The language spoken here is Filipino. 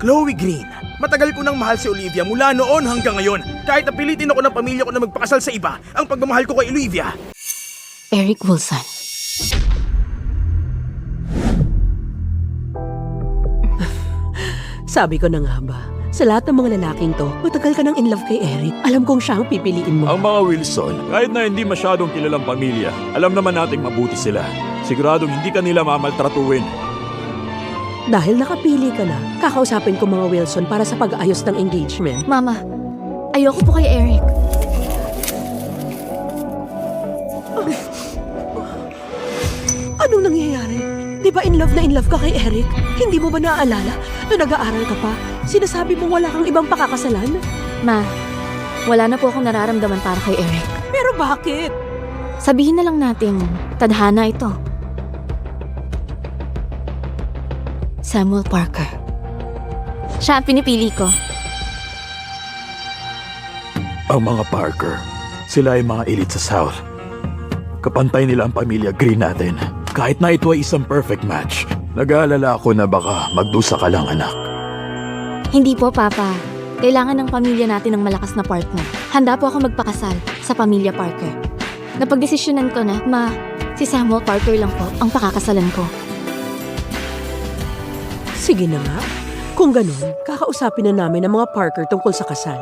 Chloe Green, matagal ko nang mahal si Olivia mula noon hanggang ngayon. Kahit napilitin ako ng pamilya ko na magpakasal sa iba, ang pagmamahal ko kay Olivia. Eric Wilson. Sabi ko na nga ba, sa lahat ng mga lalaking to, matagal ka nang in love kay Eric. Alam kong siya ang pipiliin mo. Ang mga Wilson, kahit na hindi masyadong kilalang pamilya, alam naman nating mabuti sila. Siguradong hindi ka nila mamaltratuin. Dahil nakapili ka na, kakausapin ko mga Wilson para sa pag-ayos ng engagement. Mama, ayoko po kay Eric. Anong nangyayari? Di ba in love ka kay Eric? Hindi mo ba naaalala? Noong nag-aaral ka pa, sinasabi mo wala kang ibang pakakasalan? Ma, wala na po akong nararamdaman para kay Eric. Pero bakit? Sabihin na lang natin, tadhana ito. Samuel Parker. Siya ang pinipili ko. Ang mga Parker, sila ay mga elite sa South. Kapantay nila ang pamilya Green natin. Kahit na ito ay isang perfect match, nag-aalala ako na baka magdusa ka lang, anak. Hindi po, Papa. Kailangan ng pamilya natin ng malakas na partner. Handa po ako magpakasal sa pamilya Parker. Napagdesisyonan ko na, Ma, si Samuel Parker lang po ang pakakasalan ko. Sige na nga. Kung ganun, kakausapin na namin ang mga Parker tungkol sa kasal.